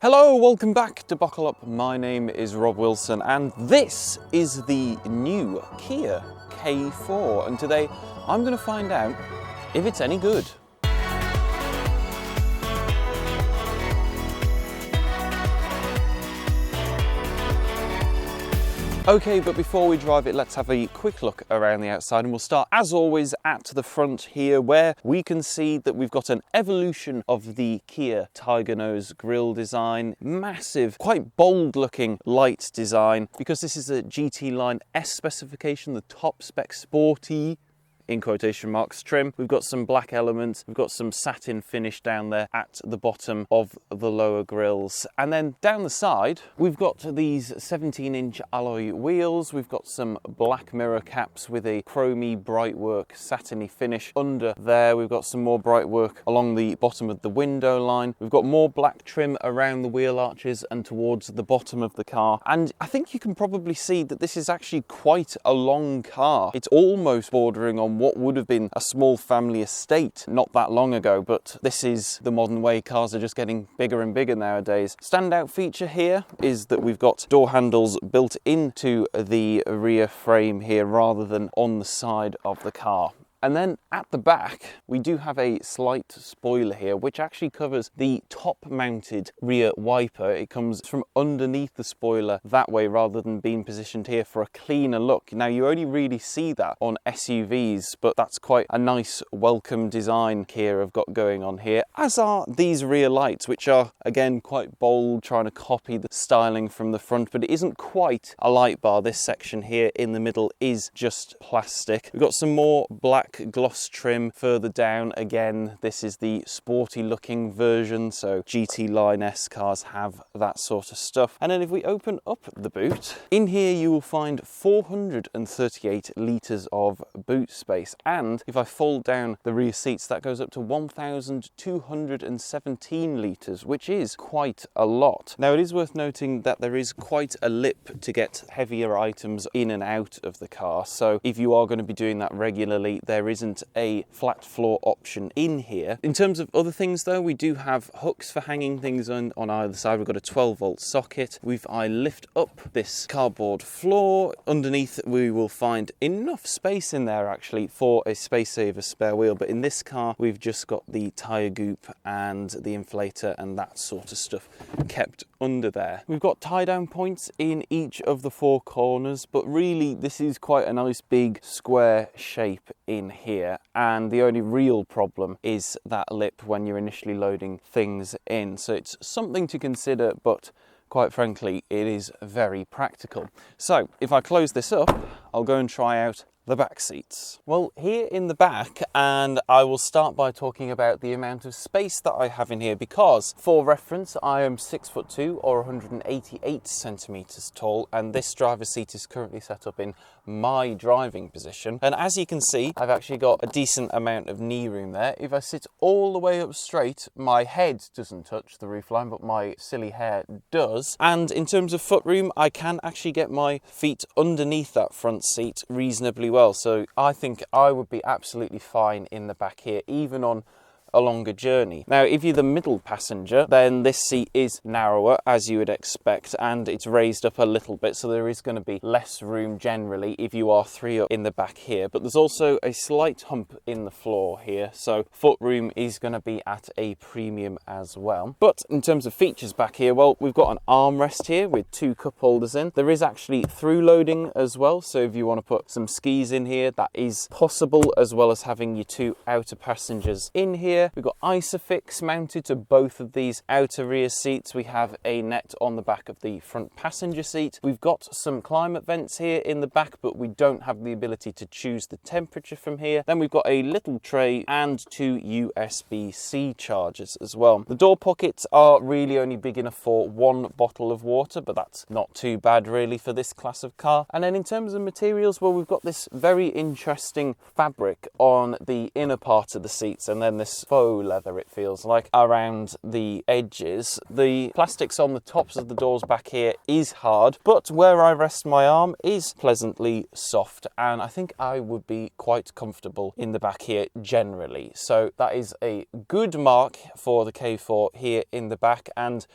Hello, welcome back to Buckle Up. My name is Rob Wilson and this is the new Kia K4, and today I'm going to find out if it's any good. Okay, but before we drive it, let's have a quick look around the outside, and we'll start as always at the front here, where we can see that we've got an evolution of the Kia Tiger Nose grille design. Massive, quite bold looking light design, because this is a GT Line S specification, the top spec sporty, in quotation marks, trim. We've got some black elements, we've got some satin finish down there at the bottom of the lower grills. And then down the side, we've got these 17-inch alloy wheels, we've got some black mirror caps with a chromy brightwork satiny finish under there. We've got some more brightwork along the bottom of the window line. We've got more black trim around the wheel arches and towards the bottom of the car. And I think you can probably see that this is actually quite a long car. It's almost bordering on what would have been a small family estate not that long ago, but this is the modern way. Cars are just getting bigger and bigger nowadays. Standout feature here is that we've got door handles built into the rear frame here rather than on the side of the car. And then at the back, we do have a slight spoiler here, which actually covers the top-mounted rear wiper. It comes from underneath the spoiler that way, rather than being positioned here for a cleaner look. Now, you only really see that on SUVs, but that's quite a nice, welcome design Kia have got going on here, as are these rear lights, which are, again, quite bold, trying to copy the styling from the front, but it isn't quite a light bar. This section here in the middle is just plastic. We've got some more black gloss trim further down. Again, this is the sporty looking version, so GT Line S cars have that sort of stuff. And then if we open up the boot, in here you will find 438 litres of boot space, and if I fold down the rear seats, that goes up to 1,217 litres, which is quite a lot. Now, it is worth noting that there is quite a lip to get heavier items in and out of the car, so if you are going to be doing that regularly, there isn't a flat floor option in here. In terms of other things though, we do have hooks for hanging things on either side. We've got a 12-volt socket. If I lift up this cardboard floor, underneath we will find enough space in there actually for a space saver spare wheel, but in this car we've just got the tyre goop and the inflator and that sort of stuff kept under there. We've got tie down points in each of the four corners, but really this is quite a nice big square shape in here, and the only real problem is that lip when you're initially loading things in, so it's something to consider, but quite frankly it is very practical. So if I close this up, I'll go and try out the back seats. Well, here in the back, and I will start by talking about the amount of space that I have in here, because for reference I am 6'2" or 188 centimeters tall, and this driver's seat is currently set up in my driving position, and as you can see I've actually got a decent amount of knee room there. If I sit all the way up straight, my head doesn't touch the roofline, but my silly hair does, and in terms of foot room I can actually get my feet underneath that front seat reasonably well. So I think I would be absolutely fine in the back here, even on a longer journey. Now, if you're the middle passenger, then this seat is narrower, as you would expect, and it's raised up a little bit, so there is going to be less room generally if you are three up in the back here. But there's also a slight hump in the floor here, so foot room is going to be at a premium as well. But in terms of features back here, well, we've got an armrest here with two cup holders in. There is actually through loading as well, so if you want to put some skis in here, that is possible, as well as having your two outer passengers in here. We've got Isofix mounted to both of these outer rear seats. We have a net on the back of the front passenger seat. We've got some climate vents here in the back, but we don't have the ability to choose the temperature from here. Then we've got a little tray and two USB-C chargers as well. The door pockets are really only big enough for one bottle of water, but that's not too bad really for this class of car. And then in terms of materials, well, we've got this very interesting fabric on the inner part of the seats, and then this faux leather, it feels like, around the edges. The plastics on the tops of the doors back here is hard, but where I rest my arm is pleasantly soft, and I think I would be quite comfortable in the back here generally. So that is a good mark for the K4 here in the back, and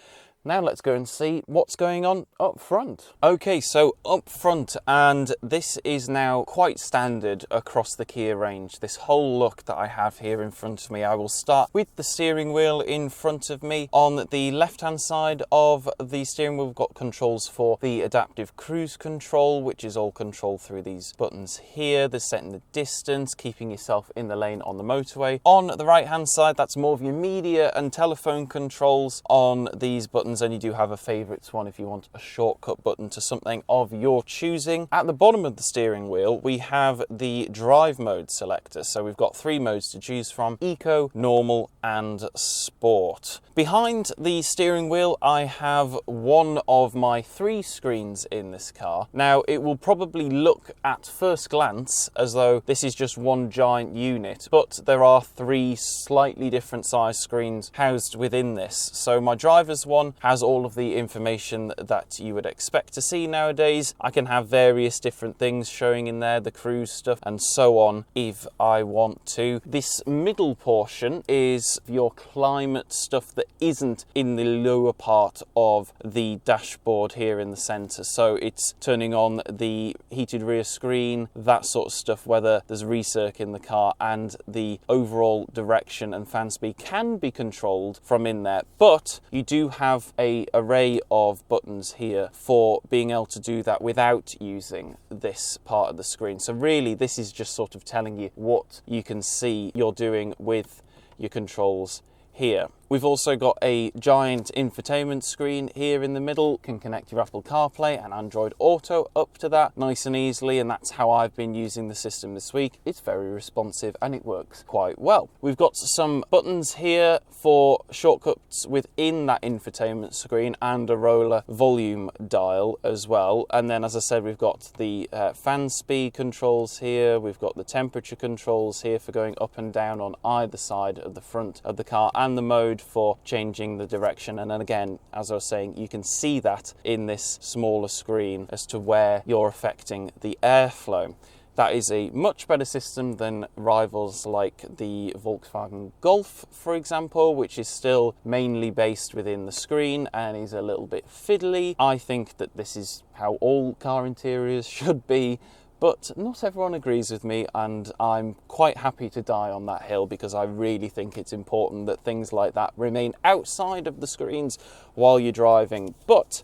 Now let's go and see what's going on up front. Okay, so up front, and this is now quite standard across the Kia range. This whole look that I have here in front of me, I will start with the steering wheel in front of me. On the left-hand side of the steering wheel, we've got controls for the adaptive cruise control, which is all controlled through these buttons here. There's setting the distance, keeping yourself in the lane on the motorway. On the right-hand side, that's more of your media and telephone controls on these buttons, and you do have a favourites one if you want a shortcut button to something of your choosing. At the bottom of the steering wheel, we have the drive mode selector. So we've got 3 modes to choose from: Eco, Normal and Sport. Behind the steering wheel, I have one of my 3 screens in this car. Now, it will probably look at first glance as though this is just one giant unit, but there are 3 slightly different size screens housed within this. So my driver's one has all of the information that you would expect to see nowadays. I can have various different things showing in there, the cruise stuff and so on if I want to. This middle portion is your climate stuff that isn't in the lower part of the dashboard here in the center. So it's turning on the heated rear screen, that sort of stuff, whether there's recirc in the car, and the overall direction and fan speed can be controlled from in there. But you do have an array of buttons here for being able to do that without using this part of the screen. So really, this is just sort of telling you what you can see you're doing with your controls here. We've also got a giant infotainment screen here in the middle. Can connect your Apple CarPlay and Android Auto up to that nice and easily, and that's how I've been using the system this week. It's very responsive and it works quite well. We've got some buttons here for shortcuts within that infotainment screen and a roller volume dial as well. And then, as I said, we've got the fan speed controls here. We've got the temperature controls here for going up and down on either side of the front of the car, and the mode for changing the direction. And then again, as I was saying, you can see that in this smaller screen as to where you're affecting the airflow. That is a much better system than rivals like the Volkswagen Golf, for example, which is still mainly based within the screen and is a little bit fiddly. I think that this is how all car interiors should be, but not everyone agrees with me, and I'm quite happy to die on that hill because I really think it's important that things like that remain outside of the screens while you're driving. But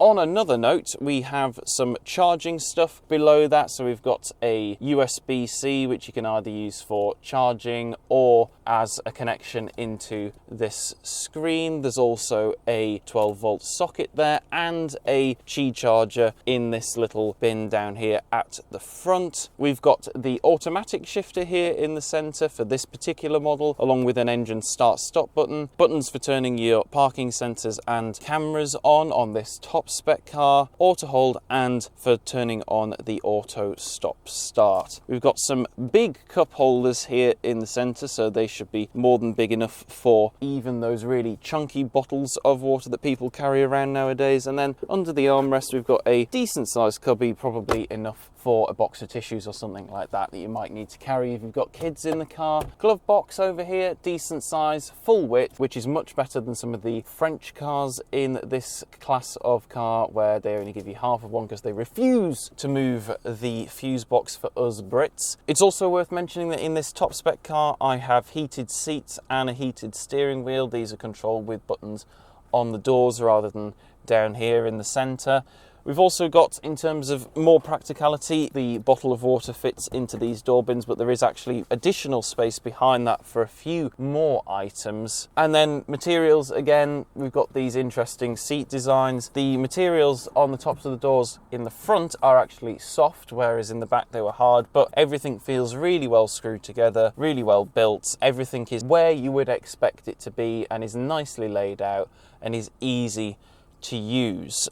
on another note, we have some charging stuff below that. So we've got a USB-C, which you can either use for charging or as a connection into this screen. There's also a 12-volt socket there and a Qi charger in this little bin down here at the front. We've got the automatic shifter here in the center for this particular model, along with an engine start-stop button, buttons for turning your parking sensors and cameras on this top spec car, auto hold, and for turning on the auto stop start. We've got some big cup holders here in the center, so they should be more than big enough for even those really chunky bottles of water that people carry around nowadays. And then under the armrest, we've got a decent sized cubby, probably enough for a box of tissues or something like that you might need to carry if you've got kids in the car. Glove box over here, decent size, full width, which is much better than some of the French cars in this class of car where they only give you half of one because they refuse to move the fuse box for us Brits. It's also worth mentioning that in this top spec car, I have heated seats and a heated steering wheel. These are controlled with buttons on the doors rather than down here in the center. We've also got, in terms of more practicality, the bottle of water fits into these door bins, but there is actually additional space behind that for a few more items. And then materials, again, we've got these interesting seat designs. The materials on the tops of the doors in the front are actually soft, whereas in the back they were hard, but everything feels really well screwed together, really well built. Everything is where you would expect it to be and is nicely laid out and is easy to use,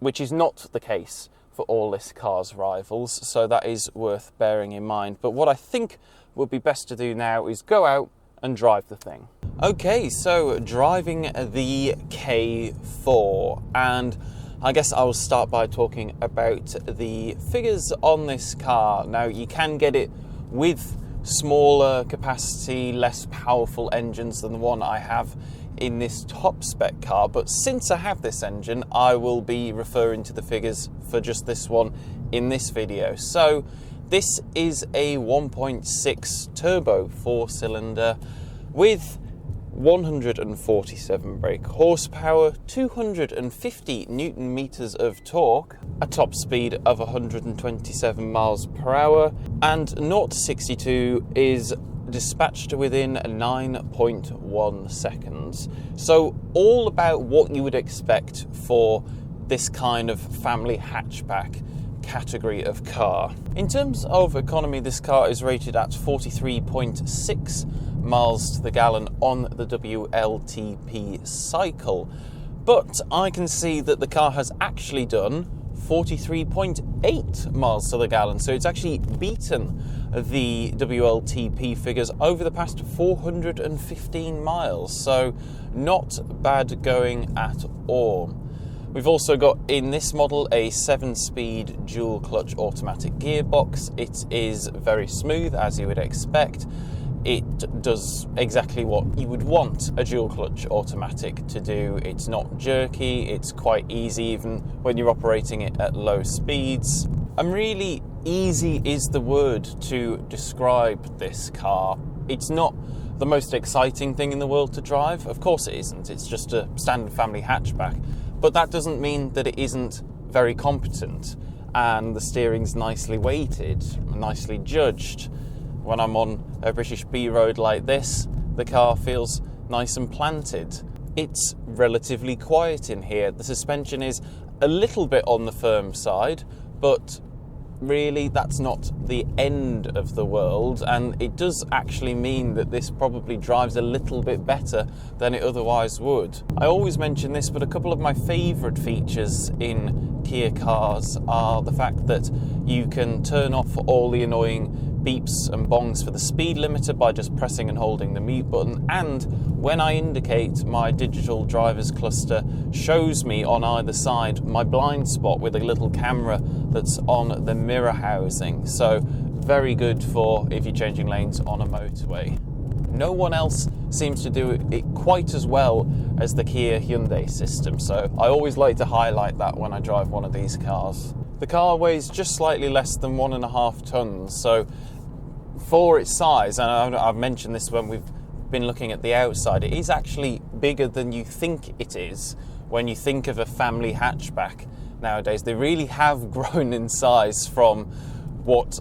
which is not the case for all this car's rivals, so that is worth bearing in mind. But what I think would be best to do now is go out and drive the thing. Okay, so driving the K4, and I guess I will start by talking about the figures on this car. Now, you can get it with smaller capacity, less powerful engines than the one I have in this top spec car, but since I have this engine, I will be referring to the figures for just this one in this video. So this is a 1.6 turbo 4-cylinder with 147 brake horsepower, 250 newton meters of torque, a top speed of 127 miles per hour, and 0 to 62 is dispatched within 9.1 seconds. So all about what you would expect for this kind of family hatchback category of car. In terms of economy, this car is rated at 43.6 miles to the gallon on the WLTP cycle, but I can see that the car has actually done 43.8 miles to the gallon, so it's actually beaten the WLTP figures over the past 415 miles, so not bad going at all. We've also got in this model a 7-speed dual clutch automatic gearbox. It is very smooth, as you would expect. It does exactly what you would want a dual clutch automatic to do. It's not jerky, it's quite easy even when you're operating it at low speeds. And really easy is the word to describe this car. It's not the most exciting thing in the world to drive. Of course it isn't, it's just a standard family hatchback. But that doesn't mean that it isn't very competent, and the steering's nicely weighted, nicely judged. When I'm on a British B road like this, the car feels nice and planted. It's relatively quiet in here. The suspension is a little bit on the firm side, but really that's not the end of the world, and it does actually mean that this probably drives a little bit better than it otherwise would. I always mention this, but a couple of my favourite features in Kia cars are the fact that you can turn off all the annoying beeps and bongs for the speed limiter by just pressing and holding the mute button, and when I indicate, my digital driver's cluster shows me on either side my blind spot with a little camera that's on the mirror housing. So very good for if you're changing lanes on a motorway. No one else seems to do it quite as well as the Kia Hyundai system, so I always like to highlight that when I drive one of these cars. The car weighs just slightly less than 1.5 tons, so for its size, and I've mentioned this when we've been looking at the outside, it is actually bigger than you think it is when you think of a family hatchback nowadays. They really have grown in size from what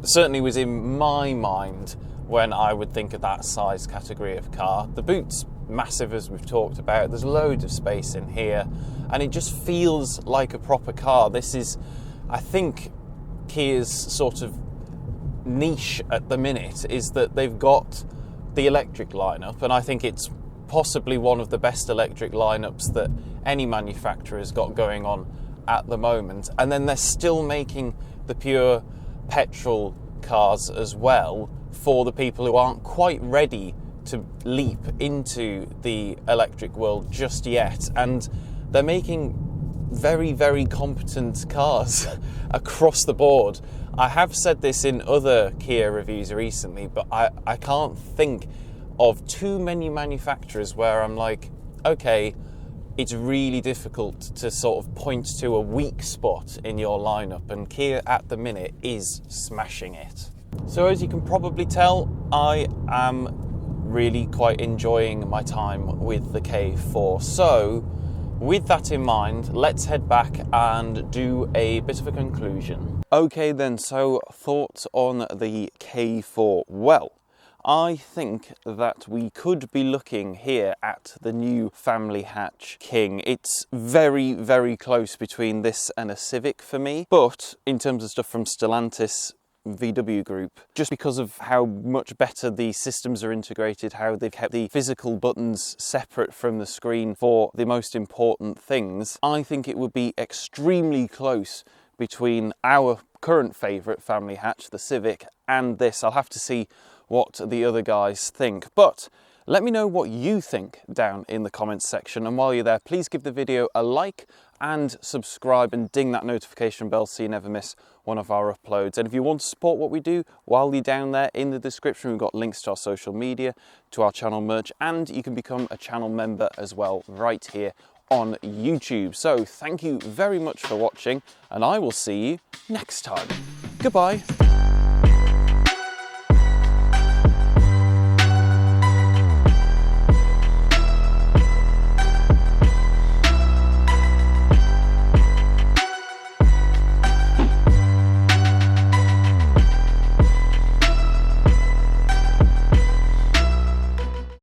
certainly was in my mind when I would think of that size category of car. The boot's massive, as we've talked about. There's loads of space in here, and it just feels like a proper car. This is, I think, Kia's sort of niche at the minute is that they've got the electric lineup, and I think it's possibly one of the best electric lineups that any manufacturer's got going on at the moment. And then they're still making the pure petrol cars as well for the people who aren't quite ready to leap into the electric world just yet. And they're making very, very competent cars across the board. I have said this in other Kia reviews recently, but I can't think of too many manufacturers where I'm like, okay, it's really difficult to sort of point to a weak spot in your lineup, and Kia at the minute is smashing it. So as you can probably tell, I am really quite enjoying my time with the K4. So with that in mind, let's head back and do a bit of a conclusion. Okay then, so thoughts on the K4. Well, I think that we could be looking here at the new family hatch king. It's very, very close between this and a Civic for me, but in terms of stuff from Stellantis, VW Group, just because of how much better the systems are integrated, how they've kept the physical buttons separate from the screen for the most important things, I think it would be extremely close between our current favourite family hatch, the Civic, and this. I'll have to see what the other guys think, but Let me know what you think down in the comments section, and while you're there, please give the video a like and subscribe and ding that notification bell so you never miss one of our uploads. And if you want to support what we do, while you're down there, in the description we've got links to our social media, to our channel merch, and you can become a channel member as well right here on YouTube. So thank you very much for watching, and I will see you next time. Goodbye.